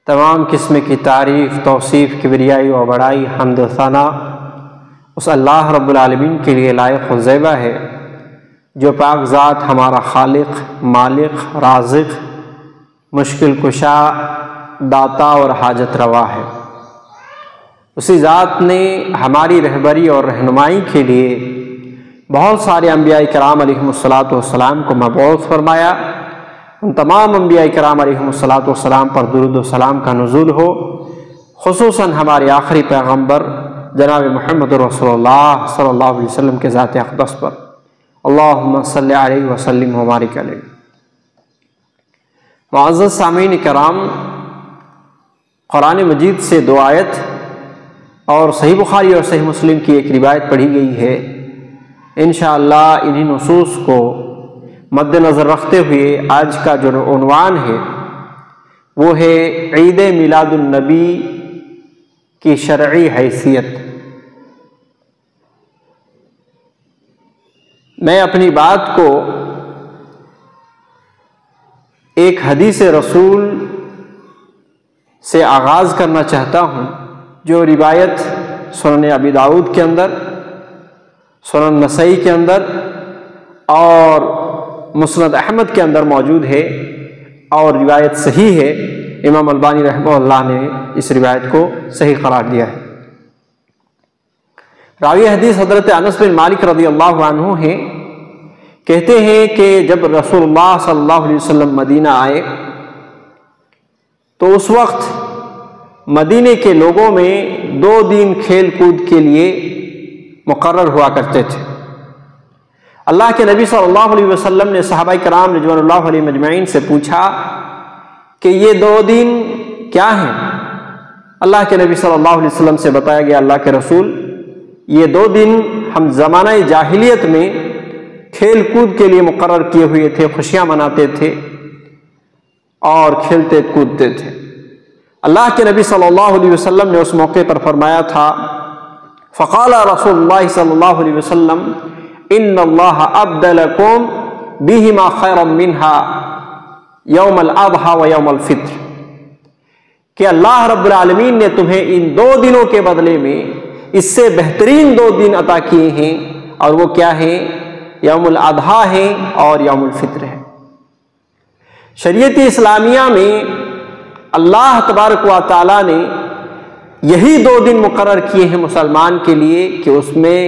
تمام قسم کی تعریف، توصیف، کبریائی و بڑائی، حمد و ثنا اس اللہ رب العالمین کے لیے لائق و زیبا ہے جو پاک ذات ہمارا خالق، مالک، رازق، مشکل کشا، داتا اور حاجت روا ہے۔ اسی ذات نے ہماری رہبری اور رہنمائی کے لیے بہت سارے انبیاء کرام علیہم الصلاۃ والسلام کو مبعوث فرمایا۔ ان تمام انبیاء کرام علیہم الصلاۃ والسلام پر درود و سلام کا نزول ہو، خصوصاً ہمارے آخری پیغمبر جناب محمد رسول اللہ صلی اللہ علیہ وسلم کے ذات اقدس پر۔ اللہم صلی علیہ وسلم وبارک علیہ۔ معزز سامعین کرام، قرآن مجید سے 2 آیت اور صحیح بخاری اور صحیح مسلم کی ایک روایت پڑھی گئی ہے۔ انشاءاللہ انہی نصوص کو مد نظر رکھتے ہوئے آج کا جو عنوان ہے وہ ہے عید میلاد النبی کی شرعی حیثیت۔ میں اپنی بات کو ایک حدیث رسول سے آغاز کرنا چاہتا ہوں جو روایت سنن ابی داؤد کے اندر، سنن نسائی کے اندر اور مسند احمد کے اندر موجود ہے، اور روایت صحیح ہے۔ امام البانی رحمہ اللہ نے اس روایت کو صحیح قرار دیا ہے۔ راوی حدیث حضرت انس بن مالک رضی اللہ عنہ ہیں، کہتے ہیں کہ جب رسول اللہ صلی اللہ علیہ وسلم مدینہ آئے تو اس وقت مدینے کے لوگوں میں 2 دن کھیل کود کے لیے مقرر ہوا کرتے تھے۔ اللہ کے نبی صلی اللہ علیہ وسلم نے صحابہ کرام رضوان اللہ علیہ مجمعین سے پوچھا کہ یہ 2 دن کیا ہیں؟ اللہ کے نبی صلی اللہ علیہ وسلم سے بتایا گیا، اللہ کے رسول یہ 2 دن ہم زمانہ جاہلیت میں کھیل کود کے لیے مقرر کیے ہوئے تھے، خوشیاں مناتے تھے اور کھیلتے کودتے تھے۔ اللہ کے نبی صلی اللہ علیہ وسلم نے اس موقع پر فرمایا تھا، فقال رسول اللہ صلی اللہ علیہ وسلم ان اللہ ابدلکم بہما خیرا منہا یوم الاضحی و یوم الفطر، کہ اللہ رب العالمین نے تمہیں ان 2 دنوں کے بدلے میں اس سے بہترین 2 دن عطا کیے ہیں، اور وہ کیا ہیں؟ یوم الاضحی ہیں اور یوم الفطر ہے۔ شریعت اسلامیہ میں اللہ تبارک و تعالی نے یہی 2 دن مقرر کیے ہیں مسلمان کے لیے کہ اس میں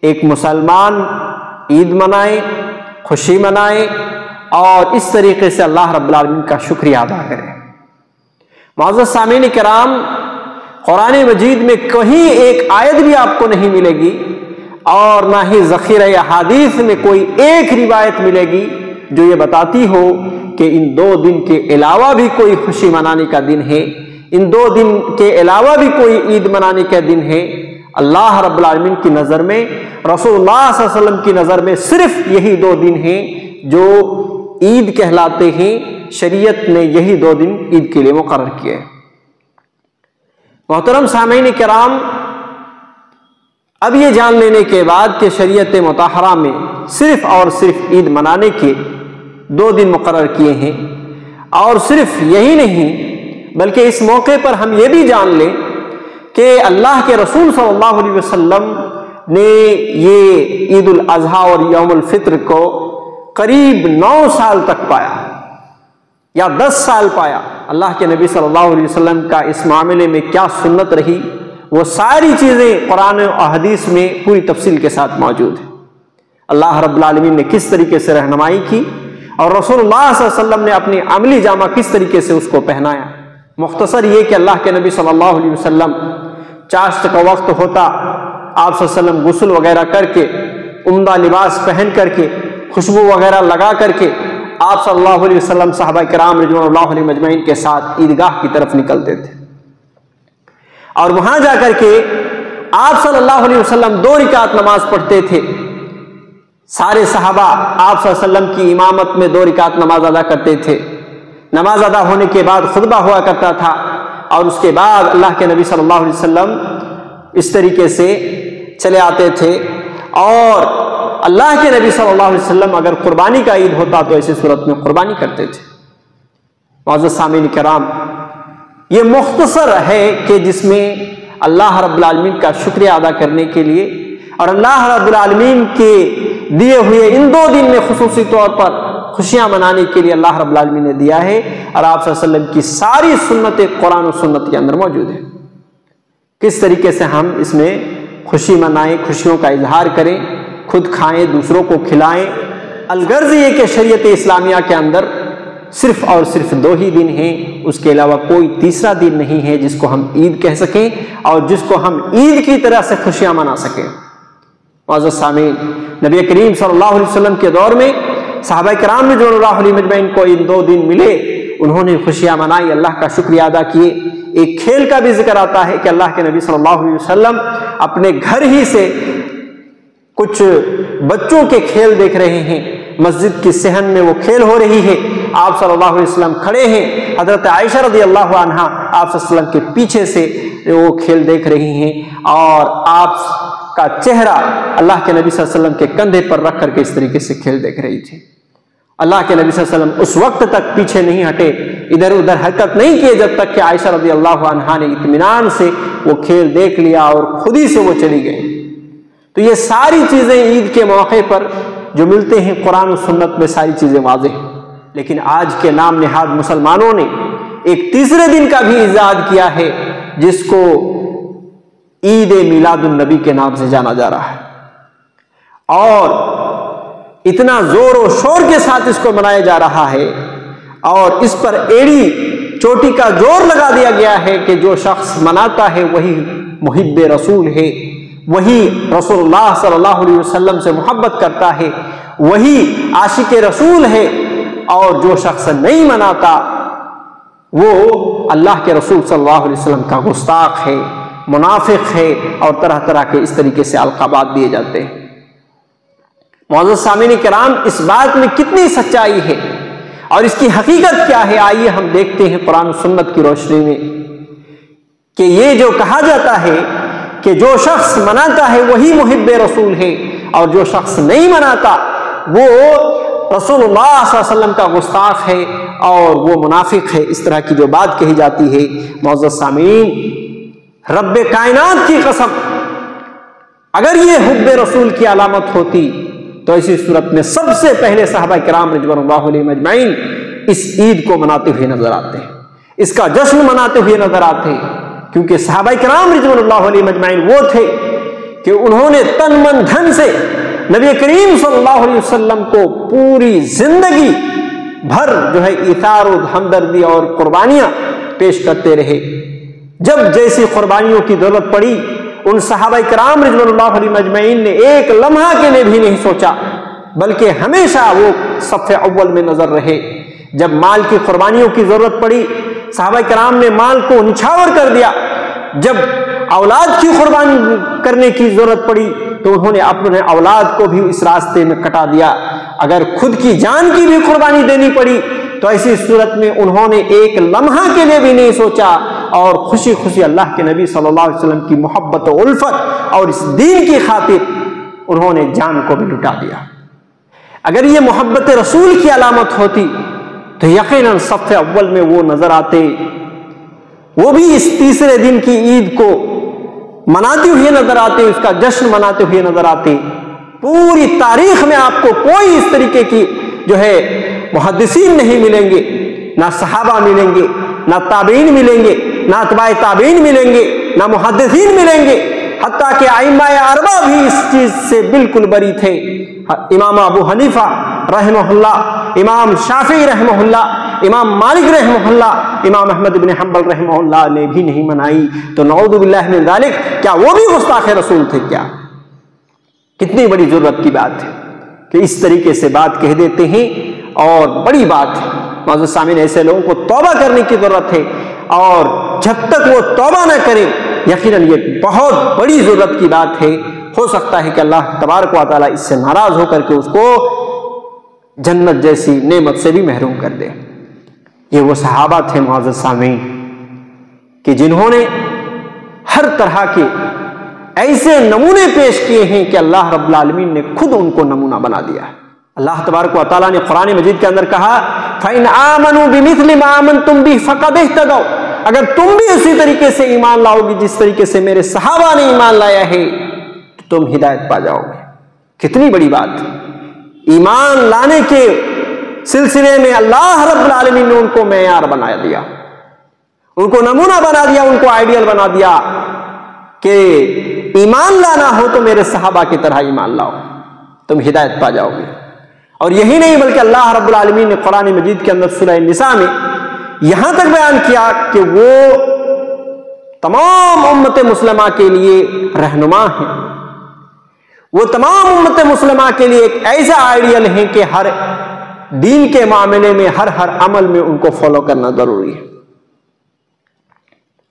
ایک مسلمان عید منائے، خوشی منائے اور اس طریقے سے اللہ رب العالمین کا شکریہ ادا کرے۔ معزز سامعین کرام، قرآن مجید میں کہیں ایک آیت بھی آپ کو نہیں ملے گی اور نہ ہی ذخیرہ احادیث میں کوئی ایک روایت ملے گی جو یہ بتاتی ہو کہ ان 2 دن کے علاوہ بھی کوئی خوشی منانے کا دن ہے، ان 2 دن کے علاوہ بھی کوئی عید منانے کا دن ہے۔ اللہ رب العالمین کی نظر میں، رسول اللہ صلی اللہ علیہ وسلم کی نظر میں صرف یہی 2 دن ہیں جو عید کہلاتے ہیں۔ شریعت نے یہی 2 دن عید کے لیے مقرر کیے۔ محترم سامعین کرام، اب یہ جان لینے کے بعد کہ شریعت مطہرہ میں صرف اور صرف عید منانے کے 2 دن مقرر کیے ہیں، اور صرف یہی نہیں بلکہ اس موقع پر ہم یہ بھی جان لیں کہ اللہ کے رسول صلی اللہ علیہ وسلم نے یہ عید الاضحیٰ اور یوم الفطر کو قریب 9 سال تک پایا یا 10 سال پایا۔ اللہ کے نبی صلی اللہ علیہ وسلم کا اس معاملے میں کیا سنت رہی، وہ ساری چیزیں قرآن و حدیث میں پوری تفصیل کے ساتھ موجود ہیں۔ اللہ رب العالمین نے کس طریقے سے رہنمائی کی اور رسول اللہ صلی اللہ علیہ وسلم نے اپنی عملی جامہ کس طریقے سے اس کو پہنایا۔ مختصر یہ کہ اللہ کے نبی صلی اللہ علیہ وسلم چاشت کا وقت ہوتا، آپ صلی اللہ علیہ وسلم غسل وغیرہ کر کے، عمدہ لباس پہن کر کے، خوشبو وغیرہ لگا کر کے آپ صلی اللہ علیہ وسلم صحابہ کرام رضوان اللہ علیہ مجمعین کے ساتھ عیدگاہ کی طرف نکلتے تھے، اور وہاں جا کر کے آپ صلی اللہ علیہ وسلم 2 رکعت نماز پڑھتے تھے۔ سارے صحابہ آپ صلی اللہ علیہ وسلم کی امامت میں 2 رکعت نماز ادا کرتے تھے۔ نماز ادا ہونے کے بعد خطبہ ہوا کرتا تھا، اور اس کے بعد اللہ کے نبی صلی اللہ علیہ وسلم اس طریقے سے چلے آتے تھے، اور اللہ کے نبی صلی اللہ علیہ وسلم اگر قربانی کا عید ہوتا تو ایسی صورت میں قربانی کرتے تھے۔ معزز سامعین کرام، یہ مختصر ہے کہ جس میں اللہ رب العالمین کا شکریہ ادا کرنے کے لیے اور اللہ رب العالمین کے دیے ہوئے ان 2 دن میں خصوصی طور پر خوشیاں منانے کے لیے اللہ رب العالمین نے دیا ہے، اور آپ صلی اللہ علیہ وسلم کی ساری سنتیں قرآن و سنت کے اندر موجود ہیں۔ کس طریقے سے ہم اس میں خوشی منائیں، خوشیوں کا اظہار کریں، خود کھائیں، دوسروں کو کھلائیں۔ الغرض یہ کہ شریعت اسلامیہ کے اندر صرف اور صرف 2 ہی دن ہیں، اس کے علاوہ کوئی تیسرا دن نہیں ہے جس کو ہم عید کہہ سکیں اور جس کو ہم عید کی طرح سے خوشیاں منا سکیں۔ معزز سامعین، نبی کریم صلی اللہ علیہ وسلم کے دور میں صحابہ کرام رضوان اللہ علیہم اجمعین کو ان 2 دن ملے، انہوں نے خوشیاں منائی، اللہ کا شکریہ ادا کیے۔ ایک کھیل کا بھی ذکر آتا ہے کہ اللہ کے نبی صلی اللہ علیہ وسلم اپنے گھر ہی سے کچھ بچوں کے کھیل دیکھ رہے ہیں، مسجد کی صحن میں وہ کھیل ہو رہی ہے، آپ صلی اللہ علیہ وسلم کھڑے ہیں، حضرت عائشہ رضی اللہ عنہا آپ صلی اللہ علیہ وسلم کے پیچھے سے وہ کھیل دیکھ رہی ہیں، اور آپ کا چہرہ اللہ کے نبی صلی اللہ علیہ وسلم کے کندھے پر رکھ کر کے اس طریقے سے کھیل دیکھ رہی تھی۔ اللہ کے نبی صلی اللہ علیہ وسلم اس وقت تک پیچھے نہیں ہٹے، ادھر ادھر حرکت نہیں کیے جب تک کہ عائشہ رضی اللہ عنہا نے اطمینان سے وہ کھیل دیکھ لیا اور خود ہی سے وہ چلی گئی۔ تو یہ ساری چیزیں عید کے موقع پر جو ملتے ہیں قرآن و سنت میں ساری چیزیں واضح ہیں، لیکن آج کے نام نہاد مسلمانوں نے ایک تیسرے دن کا بھی ایجاد کیا ہے جس کو عید میلاد النبی کے نام سے جانا جا رہا ہے، اور اتنا زور و شور کے ساتھ اس کو منایا جا رہا ہے، اور اس پر ایڑی چوٹی کا زور لگا دیا گیا ہے کہ جو شخص مناتا ہے وہی محب رسول ہے، وہی رسول اللہ صلی اللہ علیہ وسلم سے محبت کرتا ہے، وہی عاشق رسول ہے، اور جو شخص نہیں مناتا وہ اللہ کے رسول صلی اللہ علیہ وسلم کا گستاخ ہے، منافق ہے، اور طرح طرح کے اس طریقے سے القابات دیے جاتے ہیں۔ معزز سامعین کرام، اس بات میں کتنی سچائی ہے اور اس کی حقیقت کیا ہے، آئیے ہم دیکھتے ہیں قرآن و سنت کی روشنی میں کہ یہ جو کہا جاتا ہے کہ جو شخص مناتا ہے وہی محب رسول ہے، اور جو شخص نہیں مناتا وہ رسول اللہ صلی اللہ علیہ وسلم کا گستاخ ہے اور وہ منافق ہے، اس طرح کی جو بات کہی جاتی ہے۔ معزز سامعین، رب کائنات کی قسم، اگر یہ حب رسول کی علامت ہوتی تو اسی صورت میں سب سے پہلے صحابہ کرام رضوان اللہ علیہم اجمعین اس عید کو مناتے ہوئے نظر آتے ہیں، اس کا جشن مناتے ہوئے نظر آتے ہیں، کیونکہ صحابہ کرام رضوان اللہ علیہم اجمعین وہ تھے کہ انہوں نے تن من دھن سے نبی کریم صلی اللہ علیہ وسلم کو پوری زندگی بھر جو ہے ایثار و ہمدردی اور قربانیاں پیش کرتے رہے۔ جب جیسی قربانیوں کی ضرورت پڑی ان صحابہ کرام رضوان اللہ علیہم اجمعین نے ایک لمحہ کے لیے بھی نہیں سوچا، بلکہ ہمیشہ وہ صف اول میں نظر رہے۔ جب مال کی قربانیوں کی ضرورت پڑی صحابہ کرام نے مال کو نچھاور کر دیا، جب اولاد کی قربانی کرنے کی ضرورت پڑی تو انہوں نے اپنے اولاد کو بھی اس راستے میں کٹا دیا، اگر خود کی جان کی بھی قربانی دینی پڑی تو ایسی صورت میں انہوں نے ایک لمحہ کے لیے بھی نہیں سوچا، اور خوشی خوشی اللہ کے نبی صلی اللہ علیہ وسلم کی محبت و الفت اور اس دین کی خاطر انہوں نے جان کو بھی لٹا دیا۔ اگر یہ محبت رسول کی علامت ہوتی تو یقیناً صف اول میں وہ نظر آتے، وہ بھی اس تیسرے دن کی عید کو مناتے ہوئے نظر آتے، اس کا جشن مناتے ہوئے نظر آتے۔ پوری تاریخ میں آپ کو کوئی اس طریقے کی جو ہے محدثین نہیں ملیں گے، نہ صحابہ ملیں گے، نہ تابعین ملیں گے، نہ اتباع تابعین ملیں گے، نہ محدثین ملیں گے، حتیٰ کہ ائمہ اربعہ بھی اس چیز سے بالکل بری تھے۔ امام ابو حنیفہ رحمہ اللہ، امام شافعی رحمہ اللہ، امام مالک رحمہ اللہ، امام احمد بن حنبل رحمہ اللہ نے بھی نہیں منائی، تو نعوذ باللہ من ذالک، کیا وہ بھی گستاخ رسول تھے کیا؟ کتنی بڑی ضرورت کی بات ہے کہ اس طریقے سے بات کہہ دیتے ہیں، اور بڑی بات ہے۔ معزز سامعین، ایسے لوگوں کو توبہ کرنے کی ضرورت ہے، اور جب تک وہ توبہ نہ کریں یقیناً یہ بہت بڑی ضرورت کی بات ہے۔ ہو سکتا ہے کہ اللہ تبارک و تعالیٰ اس سے ناراض ہو کر کے اس کو جنت جیسی نعمت سے بھی محروم کر دے۔ یہ وہ صحابہ تھے معزز سامعین کہ جنہوں نے ہر طرح کے ایسے نمونے پیش کیے ہیں کہ اللہ رب العالمین نے خود ان کو نمونہ بنا دیا ہے۔ اللہ تبارک و تعالیٰ نے قرآن مجید کے اندر کہا فَإِنْ آمَنُوا بِمِثْلِ مَا آمَنْتُمْ بِهِ فَقَدِ اهْتَدَوْا، اگر تم بھی اسی طریقے سے ایمان لاؤ گی جس طریقے سے میرے صحابہ نے ایمان لایا ہے تو تم ہدایت پا جاؤ گے۔ کتنی بڑی بات! ایمان لانے کے سلسلے میں اللہ رب العالمین نے ان کو معیار بنا دیا، ان کو نمونہ بنا دیا، ان کو آئیڈیل بنا دیا کہ ایمان لانا ہو تو میرے صحابہ کی طرح ایمان لاؤ، تم ہدایت پا جاؤ گے۔ اور یہی نہیں بلکہ اللہ رب العالمین نے قرآن مجید کے اندر سورہ النساء میں یہاں تک بیان کیا کہ وہ تمام امت مسلمہ کے لیے رہنما ہیں، وہ تمام امت مسلمہ کے لیے ایک ایسا آئیڈیل ہے کہ ہر دین کے معاملے میں ہر عمل میں ان کو فالو کرنا ضروری ہے۔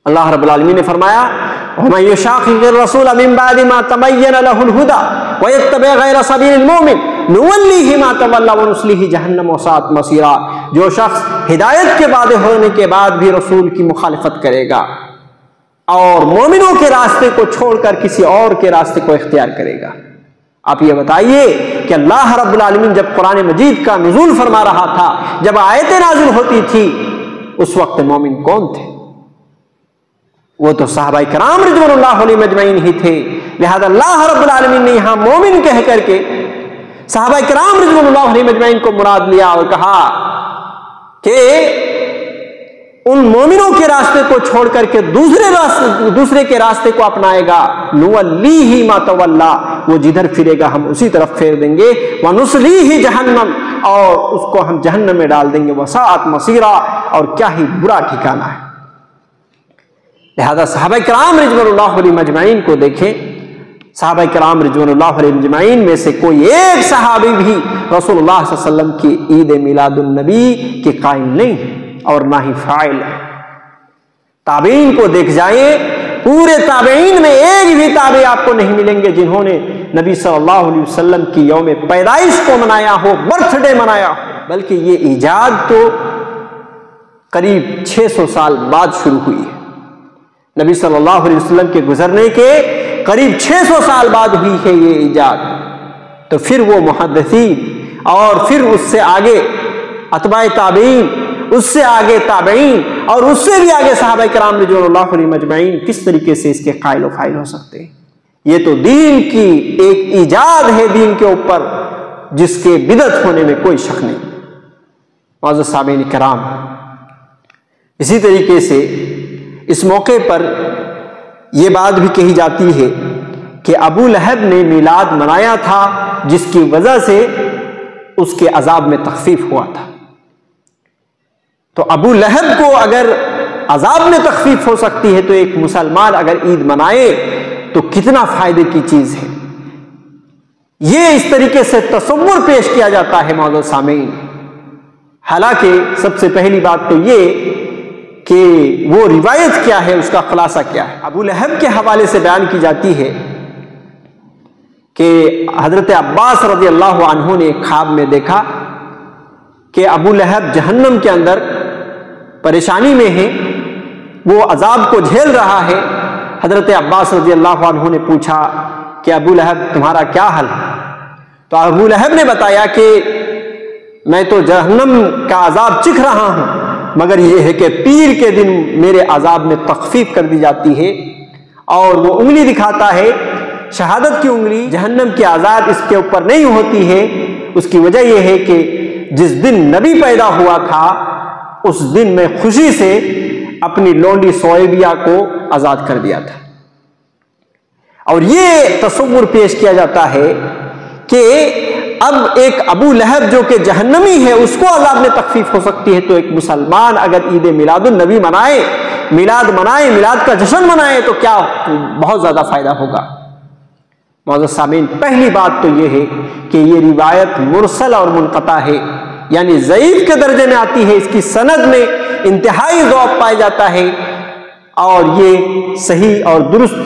اللہ رب العالمین نے فرمایا وَمَن يُشَاقِقِ الرَّسُولَ مِن بَعْدِ مَا تَبَيَّنَ لَهُ الْهُدَىٰ وَيَتَّبِعْ غَيْرَ سَبِيلِ الْمُؤْمِنِينَ نُوَلِّهِ مَا تَوَلَّىٰ وَنُصْلِهِ جَهَنَّمَ وَسَاءَتْ مَصِيرًا، جو شخص ہدایت کے واضح ہونے کے بعد بھی رسول کی مخالفت کرے گا اور مومنوں کے راستے کو چھوڑ کر کسی اور کے راستے کو اختیار کرے گا۔ آپ یہ بتائیے کہ اللہ رب العالمین جب قرآن مجید کا نزول فرما رہا تھا، جب آیتیں نازل ہوتی تھی، اس وقت مومن کون تھے؟ وہ تو صحابہ کرام رضوان اللہ علیہم اجمعین ہی تھے۔ لہذا اللہ رب العالمین نے یہاں مومن کہہ کر کے صحابہ کرام رضوان اللہ علیہم اجمعین کو مراد لیا اور کہا کہ ان مومنوں کے راستے کو چھوڑ کر کے دوسرے کے راستے کو اپنائے گا، نولیہ ما تولا، وہ جدھر پھرے گا ہم اسی طرف پھیر دیں گے، ونصلیہ جہنم، اور اس کو ہم جہنم میں ڈال دیں گے، وساءت مصیرا، اور کیا ہی برا ٹھکانہ ہے۔ لہذا صحابہ کرام رضوان اللہ علیہم اجمعین کو دیکھیں، صحابہ کرام رضوان اللہ علیہم اجمعین میں سے کوئی ایک صحابی بھی رسول اللہ صلی اللہ علیہ وسلم کی عید میلاد النبی کے قائم نہیں ہے اور نہ ہی فاعل ہے۔ تابعین کو دیکھ جائیں، پورے تابعین میں ایک بھی تابعی آپ کو نہیں ملیں گے جنہوں نے نبی صلی اللہ علیہ وسلم کی یوم پیدائش کو منایا ہو، برتھ ڈے منایا ہو، بلکہ یہ ایجاد تو قریب 600 سال بعد شروع ہوئی ہے۔ نبی صلی اللہ علیہ وسلم کے گزرنے کے قریب 600 سال بعد ہوئی ہے یہ ایجاد۔ تو پھر وہ محدثین اور پھر اس سے آگے اتباع تابعین، اس سے آگے تابعین اور اس سے بھی آگے صحابہ کرام رضوان اللہ علیہم اجمعین کس طریقے سے اس کے قائل و فاعل ہو سکتے ہیں؟ یہ تو دین کی ایک ایجاد ہے دین کے اوپر جس کے بدعت ہونے میں کوئی شک نہیں۔ معزز سامعین کرام، اسی طریقے سے اس موقع پر یہ بات بھی کہی جاتی ہے کہ ابو لہب نے میلاد منایا تھا جس کی وجہ سے اس کے عذاب میں تخفیف ہوا تھا۔ تو ابو لہب کو اگر عذاب میں تخفیف ہو سکتی ہے تو ایک مسلمان اگر عید منائے تو کتنا فائدے کی چیز ہے۔ یہ اس طریقے سے تصور پیش کیا جاتا ہے معزز سامعین۔ حالانکہ سب سے پہلی بات تو یہ کہ وہ روایت کیا ہے، اس کا خلاصہ کیا ہے۔ ابو لہب کے حوالے سے بیان کی جاتی ہے کہ حضرت عباس رضی اللہ عنہ نے خواب میں دیکھا کہ ابو لہب جہنم کے اندر پریشانی میں ہے، وہ عذاب کو جھیل رہا ہے۔ حضرت عباس رضی اللہ عنہ نے پوچھا کہ ابو لہب تمہارا کیا حل ہے؟ تو ابو لہب نے بتایا کہ میں تو جہنم کا عذاب چکھ رہا ہوں، مگر یہ ہے کہ پیر کے دن میرے عذاب میں تخفیف کر دی جاتی ہے، اور وہ انگلی دکھاتا ہے، شہادت کی انگلی، جہنم کی عذاب اس کے اوپر نہیں ہوتی ہے۔ اس کی وجہ یہ ہے کہ جس دن نبی پیدا ہوا تھا اس دن میں خوشی سے اپنی لونڈی سویبیہ کو آزاد کر دیا تھا۔ اور یہ تصور پیش کیا جاتا ہے کہ اب ایک ابو لہب جو کہ جہنمی ہے اس کو عذاب میں تخفیف ہو سکتی ہے، تو ایک مسلمان اگر عید میلاد النبی منائے، میلاد کا جشن منائے تو کیا بہت زیادہ فائدہ ہوگا۔ معزز سامعین، پہلی بات تو یہ ہے کہ یہ روایت مرسل اور منقطع ہے، یعنی ضعیف کے درجے میں آتی ہے، اس کی سند میں انتہائی ضعف پایا جاتا ہے اور یہ صحیح اور درست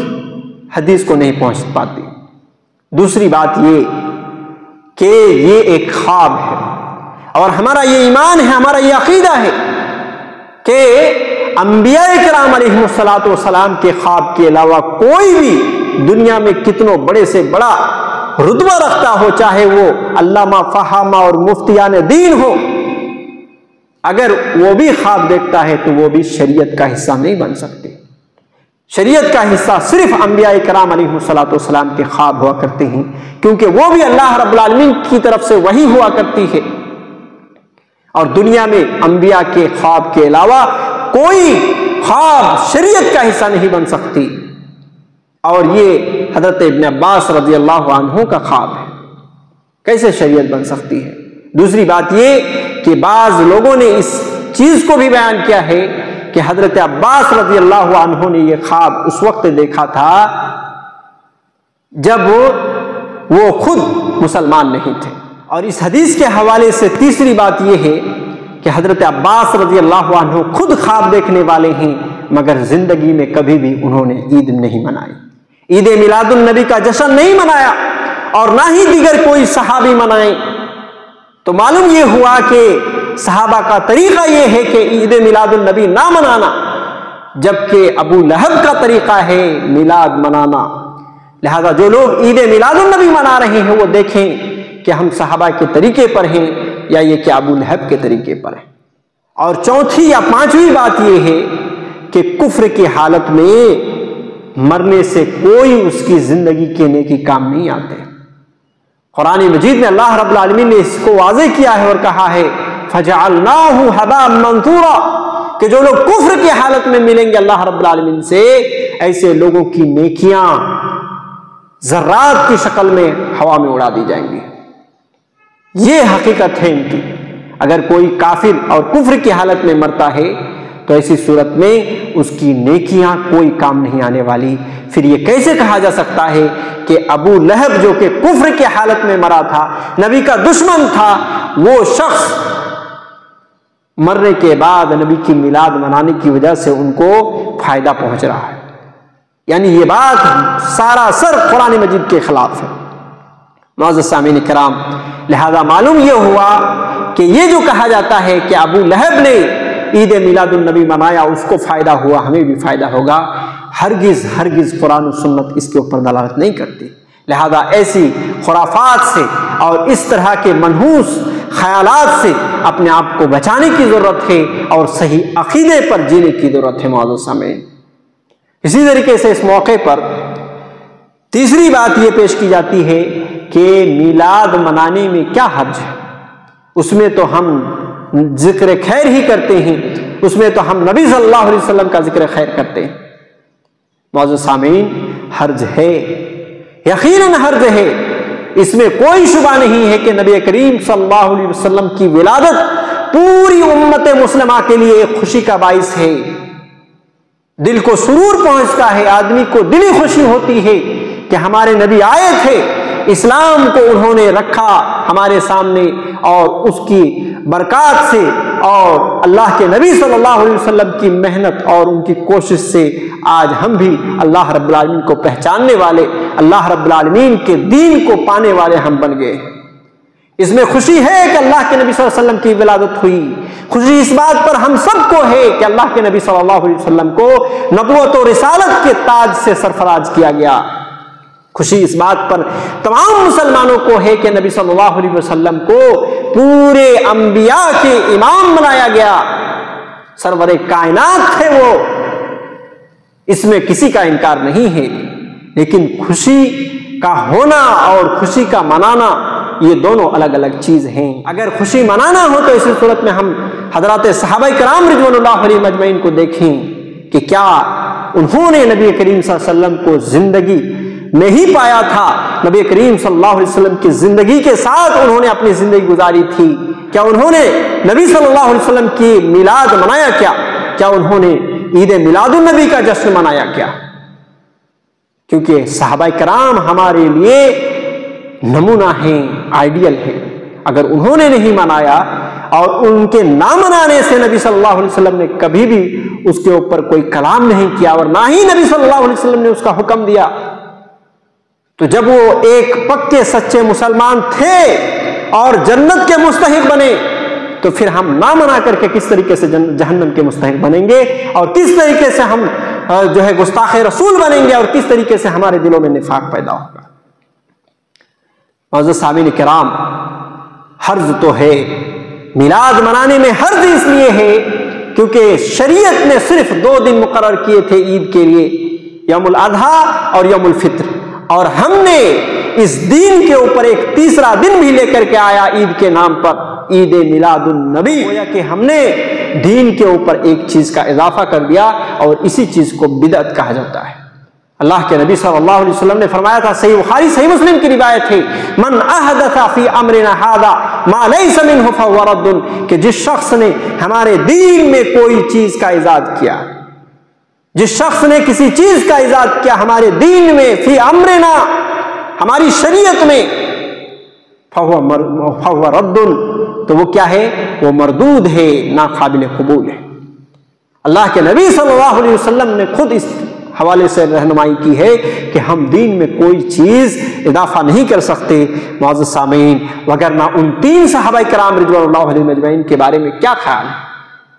حدیث کو نہیں پہنچ پاتی۔ دوسری بات یہ کہ یہ ایک خواب ہے، اور ہمارا یہ ایمان ہے، ہمارا یہ عقیدہ ہے کہ انبیاء کرام علیہ الصلوۃ والسلام کے خواب کے علاوہ کوئی بھی دنیا میں کتنوں بڑے سے بڑا رتبہ رکھتا ہو، چاہے وہ علامہ فہامہ اور مفتیان دین ہو، اگر وہ بھی خواب دیکھتا ہے تو وہ بھی شریعت کا حصہ نہیں بن سکتے۔ شریعت کا حصہ صرف انبیاء کرام علیہ الصلوۃ والسلام کے خواب ہوا کرتے ہیں، کیونکہ وہ بھی اللہ رب العالمین کی طرف سے وحی ہوا کرتی ہے، اور دنیا میں انبیاء کے خواب کے علاوہ کوئی خواب شریعت کا حصہ نہیں بن سکتی۔ اور یہ حضرت ابن عباس رضی اللہ عنہ کا خواب ہے، کیسے شریعت بن سکتی ہے؟ دوسری بات یہ کہ بعض لوگوں نے اس چیز کو بھی بیان کیا ہے کہ حضرت عباس رضی اللہ عنہ نے یہ خواب اس وقت دیکھا تھا جب وہ خود مسلمان نہیں تھے۔ اور اس حدیث کے حوالے سے تیسری بات یہ ہے کہ حضرت عباس رضی اللہ عنہ خود خواب دیکھنے والے ہیں، مگر زندگی میں کبھی بھی انہوں نے عید نہیں منائی، عید میلاد النبی کا جشن نہیں منایا، اور نہ ہی دیگر کوئی صحابی منائیں۔ تو معلوم یہ ہوا کہ صحابہ کا طریقہ یہ ہے کہ عید میلاد النبی نہ منانا، جبکہ ابو لہب کا طریقہ ہے میلاد منانا۔ لہذا جو لوگ عید میلاد النبی منا رہے ہیں وہ دیکھیں کہ ہم صحابہ کے طریقے پر ہیں یا یہ کہ ابو لہب کے طریقے پر ہیں۔ اور چوتھی یا پانچویں بات یہ ہے کہ کفر کی حالت میں مرنے سے کوئی اس کی زندگی کے نیکی کام نہیں آتے۔ قرآن مجید میں اللہ رب العالمین نے اس کو واضح کیا ہے اور کہا ہے فَجَعَلْنَاهُ هَبَاءً مَنْثُورًا، کہ جو لوگ کفر کی حالت میں ملیں گے اللہ رب العالمین سے، ایسے لوگوں کی نیکیاں ذرات کی شکل میں ہوا میں اڑا دی جائیں گی۔ یہ حقیقت ہے ان کی۔ اگر کوئی کافر اور کفر کی حالت میں مرتا ہے تو ایسی صورت میں اس کی نیکیاں کوئی کام نہیں آنے والی۔ پھر یہ کیسے کہا جا سکتا ہے کہ ابو لہب جو کہ کفر کی حالت میں مرا تھا، نبی کا دشمن تھا، وہ شخص مرنے کے بعد نبی کی میلاد منانے کی وجہ سے ان کو فائدہ پہنچ رہا ہے؟ یعنی یہ بات سراسر قرآن مجید کے خلاف ہے۔ معزز سامعین کرام، لہذا معلوم یہ ہوا کہ یہ جو کہا جاتا ہے کہ ابو لہب نے عید میلاد النبی منایا، اس کو فائدہ ہوا، ہمیں بھی فائدہ ہوگا، ہرگز ہرگز قرآن و سنت اس کے اوپر دلالت نہیں کرتی۔ لہذا ایسی خرافات سے اور اس طرح کے منحوس خیالات سے اپنے آپ کو بچانے کی ضرورت ہے اور صحیح عقیدے پر جینے کی ضرورت ہے معزز سامعین۔ اسی طریقے سے اس موقع پر تیسری بات یہ پیش کی جاتی ہے کہ میلاد منانے میں کیا حرج ہے؟ اس میں تو ہم ذکر خیر ہی کرتے ہیں، اس میں تو ہم نبی صلی اللہ علیہ وسلم کا ذکر خیر کرتے ہیں۔ معزز سامعین، حرج ہے، یقیناً حرج ہے، اس میں کوئی شبہ نہیں ہے کہ نبی کریم صلی اللہ علیہ وسلم کی ولادت پوری امت مسلمہ کے لیے ایک خوشی کا باعث ہے، دل کو سرور پہنچتا ہے، آدمی کو دلی خوشی ہوتی ہے کہ ہمارے نبی آئے تھے، اسلام کو انہوں نے رکھا ہمارے سامنے، اور اس کی برکات سے اور اللہ کے نبی صلی اللہ علیہ وسلم کی محنت اور ان کی کوشش سے آج ہم بھی اللہ رب العالمین کو پہچاننے والے، اللہ رب العالمین کے دین کو پانے والے ہم بن گئے۔ اس میں خوشی ہے کہ اللہ کے نبی صلی اللہ علیہ وسلم کی ولادت ہوئی، خوشی اس بات پر ہم سب کو ہے کہ اللہ کے نبی صلی اللہ علیہ وسلم کو نبوت و رسالت کے تاج سے سرفراز کیا گیا، خوشی اس بات پر تمام مسلمانوں کو ہے کہ نبی صلی اللہ علیہ وسلم کو پورے انبیاء کے امام بنایا گیا، سرور کائنات تھے وہ، اس میں کسی کا انکار نہیں ہے۔ لیکن خوشی کا ہونا اور خوشی کا منانا یہ دونوں الگ الگ چیز ہیں۔ اگر خوشی منانا ہو تو اسی صورت میں ہم حضرات صحابہ کرام رضوان اللہ علیہم اجمعین کو دیکھیں کہ کیا انہوں نے نبی کریم صلی اللہ علیہ وسلم کو زندگی میں ہی پایا تھا، نبی کریم صلی اللہ علیہ وسلم کی زندگی کے ساتھ انہوں نے اپنی زندگی گزاری تھی؟ کیا انہوں نے نبی صلی اللہ علیہ وسلم کی میلاد منایا کیا انہوں نے عید میلاد النبی کا جشن منایا کیا؟ کیونکہ صحابہ کرام ہمارے لیے نمونہ ہیں، آئیڈیل ہیں۔ اگر انہوں نے نہیں منایا اور ان کے نہ منانے سے نبی صلی اللہ علیہ وسلم نے کبھی بھی اس کے اوپر کوئی کلام نہیں کیا اور نہ ہی نبی صلی اللہ علیہ وسلم نے اس کا حکم دیا، تو جب وہ ایک پکے سچے مسلمان تھے اور جنت کے مستحق بنے، تو پھر ہم نہ منا کر کے کس طریقے سے جہنم کے مستحق بنیں گے، اور کس طریقے سے ہم گستاخ رسول بنیں گے، اور کس طریقے سے ہمارے دلوں میں نفاق پیدا ہوگا۔ معزز سامعین کرام، حرج تو ہے، میلاد منانے میں حرج اس لیے ہے کیونکہ شریعت نے صرف 2 دن مقرر کیے تھے عید کے لیے، یوم الاضحیٰ اور یوم الفطر، اور ہم نے اس دین کے اوپر ایک تیسرا دن بھی لے کر کے آیا عید کے نام پر، عید میلاد النبی، گویا کہ ہم نے دین کے اوپر ایک چیز کا اضافہ کر دیا اور اسی چیز کو بدعت کہا جاتا ہے۔ اللہ کے نبی صلی اللہ علیہ وسلم نے فرمایا تھا، صحیح بخاری صحیح مسلم کی روایت ہے، من احدث فی امرنا ھذا ما لیس منہ فہو رد، کہ جس شخص نے ہمارے دین میں کوئی چیز کا ایجاد کیا، جس شخص نے کسی چیز کا ایجاد کیا ہمارے دین میں، فی امرنا، ہماری شریعت میں، فہو رد، تو وہ کیا ہے؟ وہ مردود ہے، ناقابل قبول ہے۔ اللہ کے نبی صلی اللہ علیہ وسلم نے خود اس حوالے سے رہنمائی کی ہے کہ ہم دین میں کوئی چیز اضافہ نہیں کر سکتے۔ معزز سامعین، وگرنہ ان 3 صحابہ کرام رضوان اللہ علیہم اجمعین کے بارے میں کیا خیال ہے؟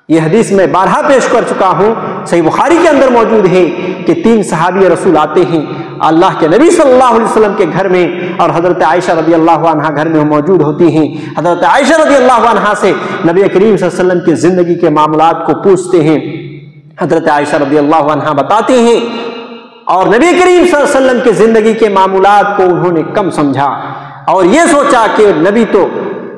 یہ حدیث میں بارہا پیش کر چکا ہوں، صحیح بخاری کے اندر موجود ہے کہ 3 صحابی رسول آتے ہیں اللہ کے نبی صلی اللہ علیہ وسلم کے گھر میں، اور حضرت عائشہ رضی اللہ عنہا گھر میں موجود ہوتی ہیں۔ حضرت عائشہ رضی اللہ عنہا سے نبی کریم صلی اللہ علیہ وسلم کی زندگی کے معاملات کو پوچھتے ہیں۔ حضرت عائشہ رضی اللہ عنہا بتاتی ہیں، اور نبی کریم صلی اللہ علیہ وسلم کی زندگی کے معاملات کو انہوں نے کم سمجھا اور یہ سوچا کہ نبی تو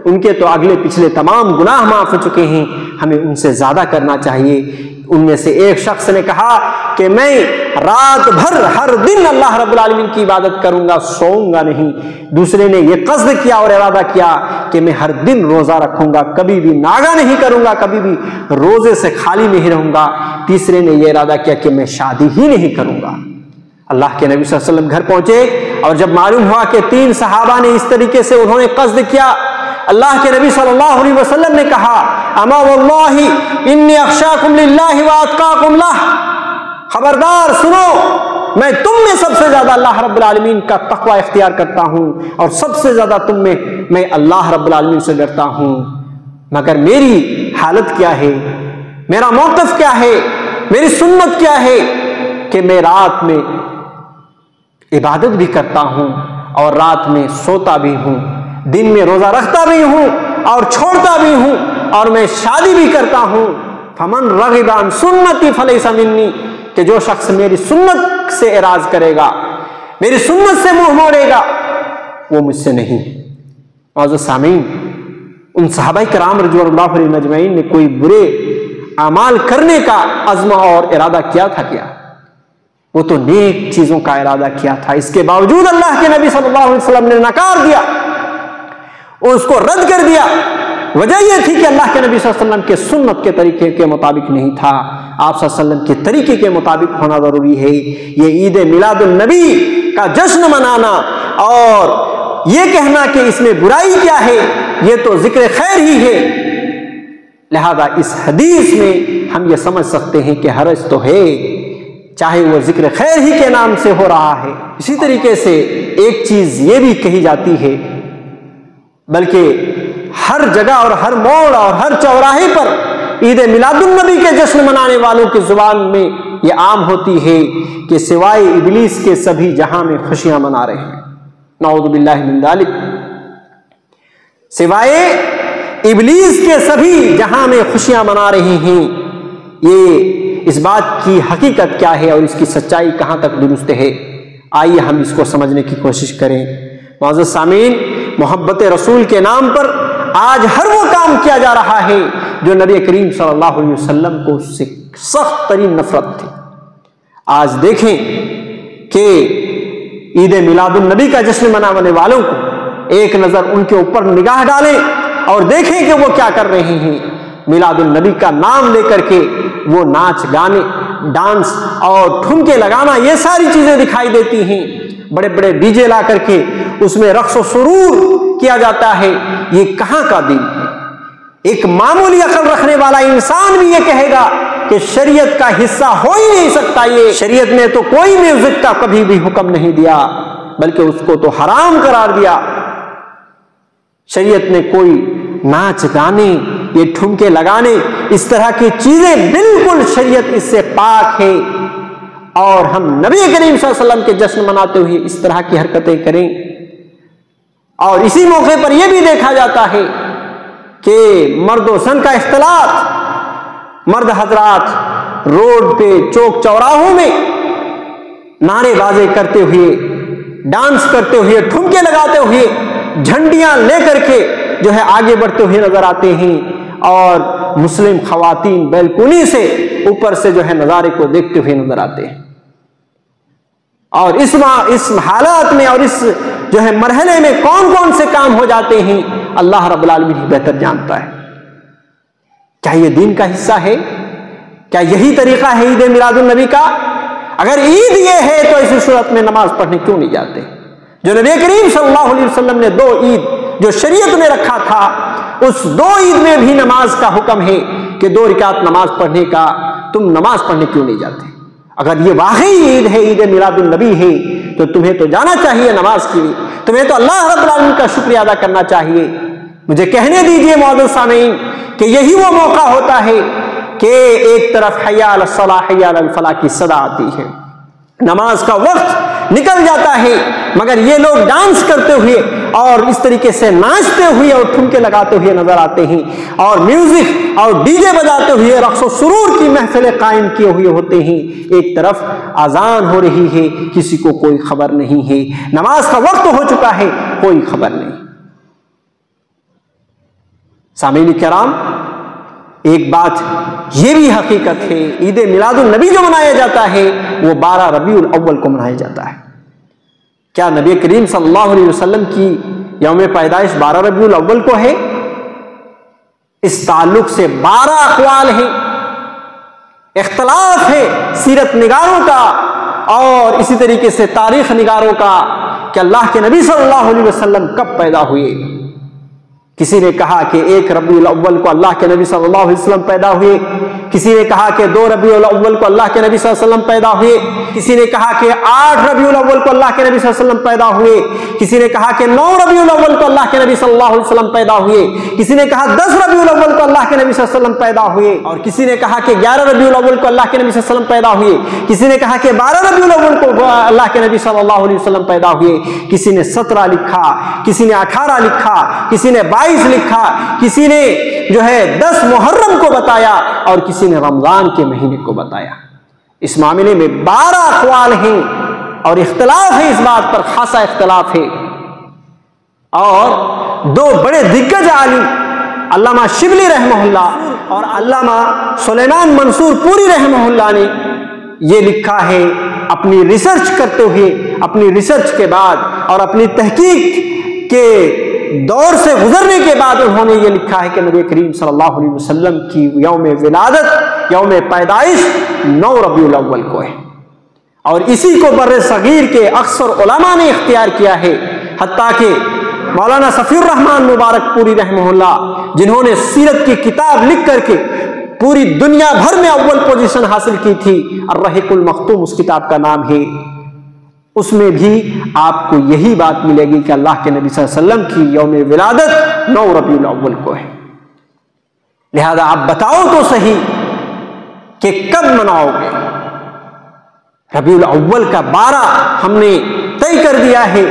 ان کے تو اگلے پچھلے تمام گناہ معاف ہو چکے ہیں، ہمیں ان سے زیادہ کرنا چاہیے۔ ان میں سے ایک شخص نے کہا کہ میں رات بھر ہر دن اللہ رب العالمین کی عبادت کروں گا، سوؤں گا نہیں۔ دوسرے نے یہ قصد کیا اور ارادہ کیا کہ میں ہر دن روزہ رکھوں گا، کبھی بھی ناغہ نہیں کروں گا، کبھی بھی روزے سے خالی نہیں رہوں گا۔ تیسرے نے یہ ارادہ کیا کہ میں شادی ہی نہیں کروں گا۔ اللہ کے نبی صلی اللہ علیہ وسلم گھر پہنچے، اور جب معلوم ہوا کہ 3 صحابہ نے اس طریقے سے انہوں نے قصد کیا، اللہ کے نبی صلی اللہ علیہ وسلم نے کہا، اما واللہ انی اخشاکم للہ واتقاکم لہ، خبردار سنو، میں تم میں سب سے زیادہ اللہ رب العالمین کا تقوی اختیار کرتا ہوں، اور سب سے زیادہ تم میں اللہ رب العالمین سے ڈرتا ہوں، مگر میری حالت کیا ہے، میرا موقف کیا ہے، میری سنت کیا ہے کہ میں رات میں عبادت بھی کرتا ہوں اور رات میں سوتا بھی ہوں، دن میں روزہ رکھتا بھی ہوں اور چھوڑتا بھی ہوں، اور میں شادی بھی کرتا ہوں۔ فمن رغب عن سنتی فلیس منی، کہ جو شخص میری سنت سے اعراض کرے گا، میری سنت سے منہ موڑے گا، وہ مجھ سے نہیں۔ معزز سامعین، ان صحابہ کرام رضوان اللہ علیہم اجمعین نے کوئی برے اعمال کرنے کا عزم اور ارادہ کیا تھا کیا؟ وہ تو نیک چیزوں کا ارادہ کیا تھا، اس کے باوجود اللہ کے نبی صلی اللہ علیہ وسلم نے نکار دیا، اس کو رد کر دیا۔ وجہ یہ تھی کہ اللہ کے نبی صلی اللہ علیہ وسلم کے سنت کے طریقے کے مطابق نہیں تھا، آپ صلی اللہ علیہ وسلم کے طریقے کے مطابق ہونا ضروری ہے۔ یہ عید میلاد النبی کا جشن منانا اور یہ کہنا کہ اس میں برائی کیا ہے، یہ تو ذکر خیر ہی ہے، لہذا اس حدیث میں ہم یہ سمجھ سکتے ہیں کہ حرج تو ہے، چاہے وہ ذکر خیر ہی کے نام سے ہو رہا ہے۔ اسی طریقے سے ایک چیز یہ بھی کہی جاتی ہے، بلکہ ہر جگہ اور ہر موڑ اور ہر چوراہے پر عید میلاد النبی کے جشن منانے والوں کی زبان میں یہ عام ہوتی ہے کہ سوائے ابلیس کے سبھی جہاں میں خوشیاں منا رہے ہیں، نعوذ باللہ من ذالک، سوائے ابلیس کے سبھی جہاں میں خوشیاں منا رہے ہیں۔ یہ اس بات کی حقیقت کیا ہے اور اس کی سچائی کہاں تک درست ہے؟ آئیے ہم اس کو سمجھنے کی کوشش کریں۔ معزز سامعین، محبت رسول کے نام پر آج ہر وہ کام کیا جا رہا ہے جو نبی کریم صلی اللہ علیہ وسلم کو اس سے سخت ترین نفرت تھی۔ آج دیکھیں کہ عید میلاد النبی کا جشن منانے والوں کو ایک نظر ان کے اوپر نگاہ ڈالیں اور دیکھیں کہ وہ کیا کر رہے ہیں۔ میلاد النبی کا نام لے کر کے وہ ناچ گانے، ڈانس اور ٹھمکے لگانا، یہ ساری چیزیں دکھائی دیتی ہیں۔ بڑے بڑے ڈی جے لا کر کے اس میں رقص و سرور کیا جاتا ہے، یہ کہاں کا دین ہے؟ ایک معمولی عقل رکھنے والا انسان بھی یہ کہے گا کہ شریعت کا حصہ ہو ہی نہیں سکتا یہ، شریعت نے تو کوئی میوزک کا کبھی بھی حکم نہیں دیا، بلکہ اس کو تو حرام قرار دیا۔ شریعت نے کوئی ناچ گانے، یہ ٹھمکے لگانے، اس طرح کی چیزیں بالکل شریعت اس سے پاک ہے، اور ہم نبی کریم صلی اللہ علیہ وسلم کے جشن مناتے ہوئے اس طرح کی حرکتیں کریں۔ اور اسی موقع پر یہ بھی دیکھا جاتا ہے کہ مرد و زن کا اختلاط، مرد حضرات روڈ پہ چوک چوراہوں میں نعرے بازی کرتے ہوئے، ڈانس کرتے ہوئے، ٹھمکے لگاتے ہوئے، جھنڈیاں لے کر کے جو ہے آگے بڑھتے ہوئے نظر آتے ہیں، اور مسلم خواتین بیلکونی سے اوپر سے جو ہے نظارے کو دیکھتے ہوئے نظر آتے ہیں۔ اور اس حالات میں اور اس جو ہے مرحلے میں کون کون سے کام ہو جاتے ہیں اللہ رب العالمین ہی بہتر جانتا ہے۔ کیا یہ دین کا حصہ ہے؟ کیا یہی طریقہ ہے عید میلاد النبی کا؟ اگر عید یہ ہے تو ایسی صورت میں نماز پڑھنے کیوں نہیں جاتے؟ جو نبی کریم صلی اللہ علیہ وسلم نے 2 عید جو شریعت نے رکھا تھا، اس 2 عید میں بھی نماز کا حکم ہے کہ 2 رکعت نماز پڑھنے کا، تم نماز پڑھنے کیوں نہیں جاتے؟ اگر یہ واقعی عید ہے، عید میلاد النبی ہے، تو تمہیں تو جانا چاہیے نماز کے لیے، تمہیں تو اللہ رب العالمین کا شکریہ ادا کرنا چاہیے۔ مجھے کہنے دیجئے معزز سامعین کہ یہی وہ موقع ہوتا ہے کہ ایک طرف حی علی الصلاۃ حی علی الفلاح کی صدا آتی ہے، نماز کا وقت نکل جاتا ہے، مگر یہ لوگ ڈانس کرتے ہوئے اور اس طریقے سے ناچتے ہوئے اور ٹھمکے لگاتے ہوئے نظر آتے ہیں، اور میوزک اور ڈی جے بجاتے ہوئے رقص و سرور کی محفلیں قائم کیے ہوئے ہوتے ہیں۔ ایک طرف اذان ہو رہی ہے، کسی کو کوئی خبر نہیں ہے، نماز کا وقت ہو چکا ہے، کوئی خبر نہیں۔ سامعین کرام، ایک بات یہ بھی حقیقت ہے، عید میلاد النبی جو منایا جاتا ہے وہ 12 ربیع الاول کو منایا جاتا ہے۔ کیا نبی کریم صلی اللہ علیہ وسلم کی یوم پیدائش 12 ربیع الاول کو ہے؟ اس تعلق سے 12 اقوال ہیں، اختلاف ہے سیرت نگاروں کا اور اسی طریقے سے تاریخ نگاروں کا کہ اللہ کے نبی صلی اللہ علیہ وسلم کب پیدا ہوئے۔ کسی نے کہا کہ 1 ربیع الاول کو اللہ کے نبی صلی اللہ علیہ وسلم پیدا ہوئے، کسی نے کہا کہ 2 ربیع الاول کو اللہ کے نبی صلی اللہ علیہ وسلم پیدا ہوئے، کسی نے کہا کہ 8 ربیع الاول کو اللہ کے نبی صلی اللہ علیہ وسلم پیدا ہوئے، کسی نے کہا کہ 9 ربیع الاول کو اللہ کے نبی صلی اللہ علیہ وسلم پیدا ہوئے، کسی نے کہا 10 ربیع الاول کو اللہ کے نبی صلی اللہ علیہ وسلم پیدا ہوئے، اور کسی نے کہا کہ 11 ربیع الاول کو اللہ کے نبی صلی اللہ علیہ وسلم پیدا ہوئے، کسی نے کہا کہ 12 ربیع الاول کو اللہ کے نبی صلی اللہ علیہ وسلم پیدا ہوئے، کسی نے 17 لکھا، کسی نے 18 لکھا، کسی نے 22 لکھا، کسی نے جو ہے 10 محرم کو بتایا اور کسی نے رمضان کے مہینے کو بتایا۔ اس معاملے میں 12 اقوال ہیں اور اختلاف ہے، اس بات پر خاصا اختلاف ہے۔ اور 2 بڑے دگگج عالم علامہ شبلی رحمہ اللہ اور علامہ سلیمان منصور پوری رحمہ اللہ نے یہ لکھا ہے اپنی ریسرچ کرتے ہوئے، اپنی ریسرچ کے بعد اور اپنی تحقیق کے دور سے گزرنے کے بعد انہوں نے یہ لکھا ہے کہ نبی کریم صلی اللہ علیہ وسلم کی یوم ولادت، یوم پیدائش 9 ربیع الاول کو ہے، اور اسی کو بر صغیر کے اکثر علماء نے اختیار کیا ہے، حتیٰ کہ مولانا صفی الرحمن مبارک پوری رحمہ اللہ، جنہوں نے سیرت کی کتاب لکھ کر کے پوری دنیا بھر میں اول پوزیشن حاصل کی تھی، الرحیق المختوم اس کتاب کا نام ہے، اس میں بھی آپ کو یہی بات ملے گی کہ اللہ کے نبی صلی اللہ علیہ وسلم کی یوم ولادت 9 ربیع الاول کو ہے۔ لہذا آپ بتاؤ تو صحیح کہ کب مناؤ گے؟ ربیع الاول کا 12 ہم نے طے کر دیا ہے،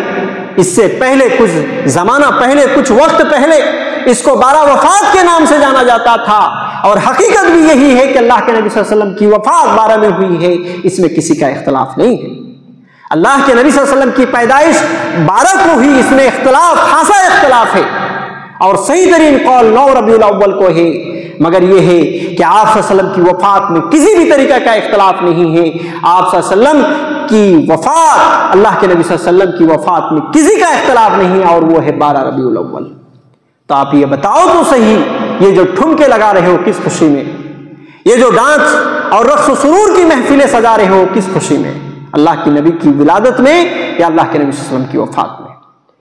اس سے پہلے کچھ زمانہ پہلے، کچھ وقت پہلے اس کو 12 وفات کے نام سے جانا جاتا تھا، اور حقیقت بھی یہی ہے کہ اللہ کے نبی صلی اللہ علیہ وسلم کی وفات 12 میں ہوئی ہے، اس میں کسی کا اختلاف نہیں ہے۔ اللہ کے نبی صلی اللہ علیہ وسلم کی پیدائش 12 کو ہوئی، اس میں اختلاف، خاصا اختلاف ہے، اور صحیح ترین قول 9 ربیع الاول کو ہے، مگر یہ ہے کہ آپ صلی اللہ علیہ وسلم کی وفات میں کسی بھی طریقہ کا اختلاف نہیں ہے۔ آپ صلی اللہ علیہ وسلم کی وفات، اللہ کے نبی صلی اللہ علیہ وسلم کی وفات میں کسی کا اختلاف نہیں ہے، اور وہ ہے 12 ربیع الاول۔ تو آپ یہ بتاؤ تو صحیح، یہ جو ٹھمکے لگا رہے ہو کس خوشی میں؟ یہ جو ڈانس اور رقص و سرور کی محفلیں سجا رہے ہو کس خوشی میں؟ اللہ کے نبی کی ولادت میں یا اللہ کے نبی صلی اللہ علیہ وسلم کی وفات میں؟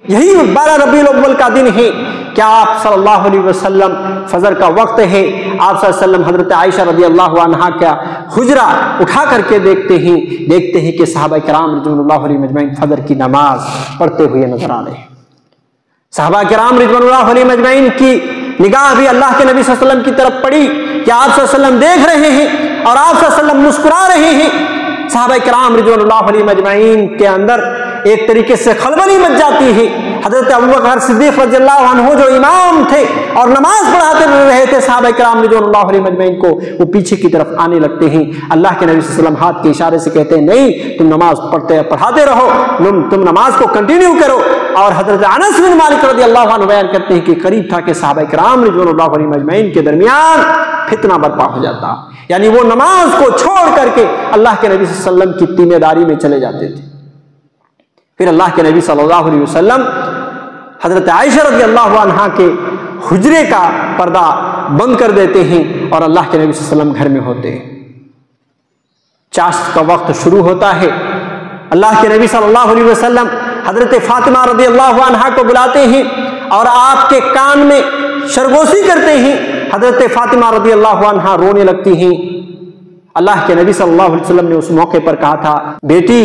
یہی 12 ربیع الاول کا دن ہے کہ آپ صلی اللہ علیہ وسلم، فجر کا وقت ہے، آپ صلی اللہ علیہ وسلم حضرت عائشہ رضی اللہ عنہا کا حجرہ اٹھا کر کے دیکھتے ہیں کہ صحابہ کرام رضوان اللہ علیہ مجمعین فجر کی نماز پڑھتے ہوئے نظر آ رہے ہیں۔ صحابہ کرام رضوان اللہ علیہ مجمعین کی نگاہ بھی اللہ کے نبی صلی اللہ علیہ وسلم کی طرف پڑی کہ آپ صلی اللہ علیہ وسلم دیکھ رہے ہیں اور آپ صلی اللہ علیہ وسلم مسکرا رہے ہیں۔ صحابہ کرام رضوان اللہ علیہ مجمعین کے اندر ایک طریقے سے خلبلی مچ جاتی ہے، حضرت ابوبکر صدیق رضی اللہ عنہ جو امام تھے اور نماز پڑھاتے رہے تھے صحابہ کرام رضوان اللہ علیہم اجمعین کو، وہ پیچھے کی طرف آنے لگتے ہیں۔ اللہ کے نبی صلی اللہ علیہ وسلم ہاتھ کے اشارے سے کہتے ہیں نہیں، تم نماز پڑھاتے رہو، تم نماز کو کنٹینیو کرو۔ اور حضرت انس بن مالک رضی اللہ عنہ بیان کرتے ہیں کہ قریب تھا کہ صحابہ کرام رضوان اللہ علیہم اجمعین کے درمیان فتنہ برپا ہو جاتا، یعنی وہ نماز کو چھوڑ کر کے اللہ کے نبی صلی اللہ علیہ وسلم کی تیمے داری میں چلے جاتے تھے۔ پھر اللہ کے نبی صلی اللہ علیہ وسلم حضرت عائشہ رضی اللہ عنہا کے حجرے کا پردہ بند کر دیتے ہیں اور اللہ کے نبی صلی اللہ علیہ وسلم گھر میں ہوتے ہیں۔ چاشت کا وقت شروع ہوتا ہے، اللہ کے نبی صلی اللہ علیہ وسلم حضرت فاطمہ رضی اللہ عنہا کو بلاتے ہیں اور آپ کے کان میں سرگوشی کرتے ہیں۔ حضرت فاطمہ رضی اللہ عنہا رونے لگتی ہیں۔ اللہ کے نبی صلی اللہ علیہ وسلم نے اس موقع پر کہا تھا، بیٹی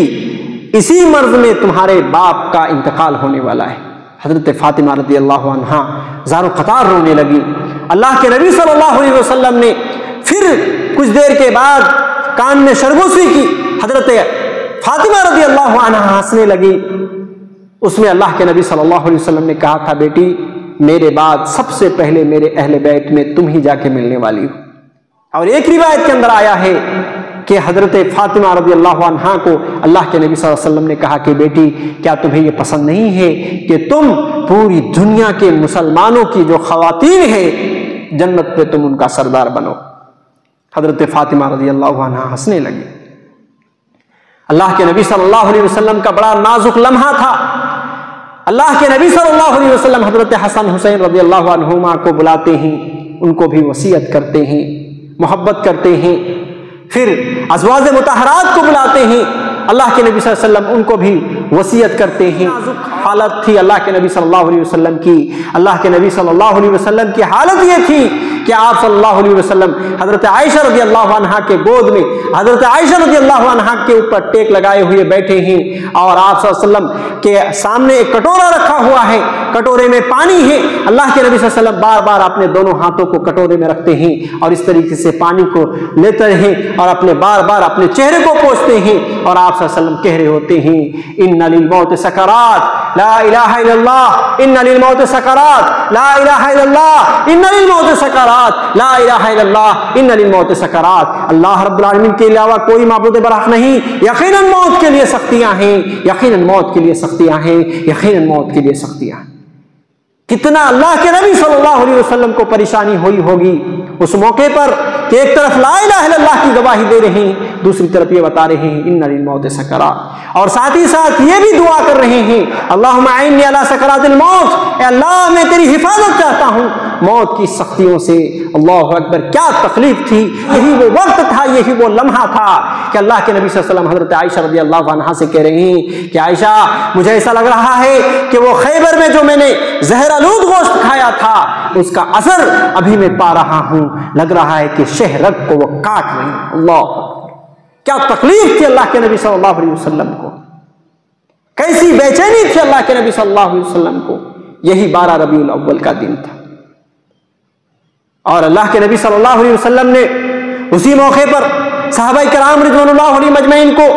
اسی مرض میں تمہارے باپ کا انتقال ہونے والا ہے۔ حضرت فاطمہ رضی اللہ عنہا زار و قطار رونے لگی۔ اللہ کے نبی صلی اللہ علیہ وسلم نے پھر کچھ دیر کے بعد کان میں سرگوشی کی، حضرت فاطمہ رضی اللہ عنہا ہنسنے لگی۔ اس میں اللہ کے نبی صلی اللہ علیہ وسلم نے کہا تھا، بیٹی میرے بعد سب سے پہلے میرے اہل بیت میں تم ہی جا کے ملنے والی ہو۔ اور ایک روایت کے اندر آیا ہے کہ حضرت فاطمہ رضی اللہ عنہا کو اللہ کے نبی صلی اللہ علیہ وسلم نے کہا کہ بیٹی کیا تمہیں یہ پسند نہیں ہے کہ تم پوری دنیا کے مسلمانوں کی جو خواتین ہیں جنت پہ تم ان کا سردار بنو۔ حضرت فاطمہ رضی اللہ عنہا ہنسنے لگی۔ اللہ کے نبی صلی اللہ علیہ وسلم کا بڑا نازک لمحہ تھا۔ اللہ کے نبی صلی اللہ علیہ وسلم حضرت حسن حسین رضی اللہ عنہما کو بلاتے ہیں، ان کو بھی وصیت کرتے ہیں، محبت کرتے ہیں۔ پھر ازواج مطہرات کو بلاتے ہیں، اللہ کے نبی صلی اللہ علیہ وسلم ان کو بھی وصیت کرتے ہیں۔ حالت تھی اللہ کے نبی صلی اللہ علیہ وسلم کی، اللہ کے نبی صلی اللہ علیہ وسلم کی حالت یہ تھی کہ آپ صلی اللہ علیہ وسلم حضرت عائشہ رضی اللہ عنہا کے گود میں، حضرت عائشہ رضی اللہ عنہا کے اوپر ٹیک لگائے ہوئے بیٹھے ہیں اور آپ صلی اللہ علیہ وسلم کے سامنے ایک کٹورا رکھا ہوا ہے، کٹورے میں پانی ہے۔ اللہ کے نبی صلی اللہ علیہ وسلم بار بار اپنے دونوں ہاتھوں کو کٹورے میں رکھتے ہیں اور اس طریقے سے پانی کو لیتے ہیں اور اپنے بار بار اپنے چہرے کو پوچھتے ہیں اور آپ صلی اللہ علیہ وسلم کہہ رہے ہوتے ہیں، ان للموت سکرات لا الہ الا اللہ، ان للموت سکرات لا الہ الا اللہ، ان للموت سکرات لا الہ الا اللہ، ان للموت سکرات۔ اللہ رب العالمین کے علاوہ کوئی معبود برحق نہیں، یقیناً موت کے لیے سختیاں ہیں، یقیناً موت کے لیے سختیاں ہیں، یقیناً موت کے لیے سختیاں ہیں۔ کتنا اللہ کے نبی صلی اللہ علیہ وسلم کو پریشانی ہوئی ہوگی اس موقع پر کہ ایک طرف لا الہ الا اللہ کی گواہی دے رہے ہیں، دوسری طرف یہ بتا رہے ہیں ان للموت سکرات، اور ساتھ ہی ساتھ یہ بھی دعا کر رہے ہیں اللہم اعنی علی سکرات الموت، اے اللہ میں تیری حفاظت چاہتا ہوں موت کی سختیوں سے۔ اللہ اکبر، کیا تکلیف تھی! یہی وہ وقت تھا، یہی وہ لمحہ تھا کہ اللہ کے نبی صلی اللہ علیہ وسلم حضرت عائشہ رضی اللہ عنہا سے کہہ رہے ہیں کہ عائشہ مجھے ایسا لگ رہا ہے کہ وہ خیبر میں جو میں نے زہر آلود گوشت کھایا تھا اس کا اثر ابھی میں پا رہا ہوں، لگ رہا ہے کہ شہرگ کو وہ کاٹ رہی ہیں۔ اللہ کیا تکلیف تھی اللہ کے نبی صلی اللہ علیہ وسلم کو، کیسی بے چینی تھی اللہ کے نبی صلی اللہ علیہ وسلم کو۔ یہی 12 ربیع الاول کا دن تھا اور اللہ کے نبی صلی اللہ علیہ وسلم نے اسی موقع پر صحابہ کرام رضوان اللہ علیہم اجمعین کو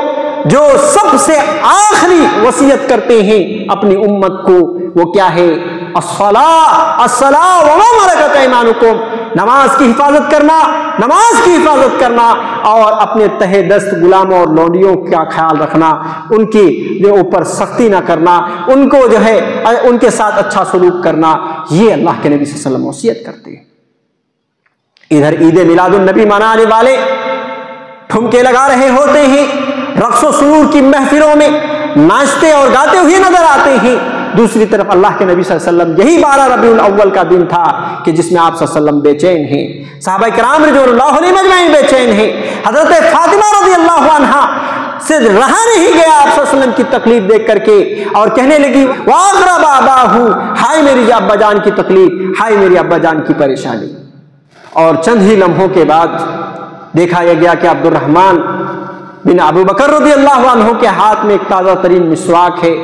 جو سب سے آخری وصیت کرتے ہیں اپنی امت کو، وہ کیا ہے؟ الصلاۃ وما ملکت ایمانکم، نماز کی حفاظت کرنا، نماز کی حفاظت کرنا اور اپنے تہ دست غلاموں اور لونڈیوں کا خیال رکھنا، ان کی جو اوپر سختی نہ کرنا، ان کو جو ہے ان کے ساتھ اچھا سلوک کرنا، یہ اللہ کے نبی صلی اللہ علیہ وسلم وصیت کرتے ہیں۔ ادھر عید میلاد النبی منانے والے ٹھمکے لگا رہے ہوتے ہیں، رقص و سرور کی محفلوں میں ناچتے اور گاتے ہوئے نظر آتے ہیں۔ دوسری طرف اللہ کے نبی صلی اللہ علیہ وسلم یہی 12 ربیع الاول کا دن تھا کہ جس میں آپ صلی اللہ علیہ وسلم بے چین ہیں، صحابہ کرام رضوان اللہ علیہم اجمعین بے چین ہیں۔ حضرت فاطمہ رضی اللہ عنہا سے رہا نہیں گیا آپ صلی اللہ علیہ وسلم کی تکلیف دیکھ کر کے اور کہنے لگی واغرب اباہو، ہائے میری ابا جان کی تکلیف، ہائے میری ابا جان کی پریشانی۔ اور چند ہی لمحوں کے بعد دیکھا یہ گیا کہ عبد الرحمن بن ابو بکر رضی اللہ عنہ کے ہاتھ میں ایک تازہ ترین مسواک ہے۔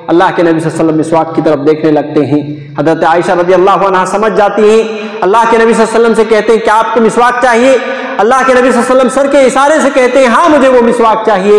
اللہ کے نبی صلی اللہ علیہ وسلم مسواک کی طرف دیکھنے لگتے ہیں، حضرت عائشہ رضی اللہ عنہ سمجھ جاتی ہیں، اللہ کے نبی صلی اللہ علیہ وسلم سے کہتے ہیں کہ آپ کو مسواک چاہیے؟ اللہ کے نبی صلی اللہ علیہ وسلم سر کے اشارے سے کہتے ہیں ہاں مجھے وہ مسواک چاہیے۔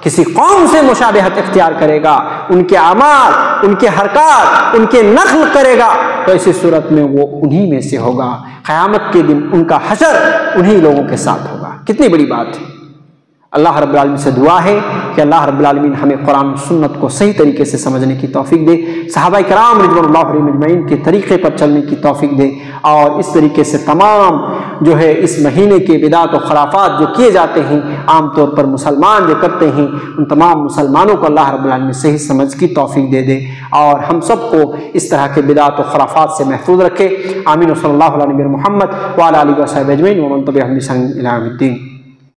کسی قوم سے مشابہت اختیار کرے گا، ان کے اعمال، ان کے حرکات، ان کے نقل کرے گا، تو ایسی صورت میں وہ انہی میں سے ہوگا۔ قیامت کے دن ان کا حشر انہی لوگوں کے ساتھ ہوگا۔ کتنی بڑی بات ہے۔ اللہ رب العالمین سے دعا ہے کہ اللہ رب العالمین ہمیں قرآن و سنت کو صحیح طریقے سے سمجھنے کی توفیق دے، صحابہ کرام رضوان اللہ علیہم اجمعین کے طریقے پر چلنے کی توفیق دے، اور اس طریقے سے تمام جو ہے اس مہینے کے بدعت و خرافات جو کیے جاتے ہیں عام طور پر مسلمان جو کرتے ہیں، ان تمام مسلمانوں کو اللہ رب العالمین صحیح سمجھ کی توفیق دے دے، اور ہم سب کو اس طرح کے بدعت و خرافات سے محفوظ رکھے۔ آمین۔ صلی اللہ علیہ وسلم محمد وعلی آلہ وصحبہ اجمعین ومن تبعهم بإحسان إلى يوم الدین۔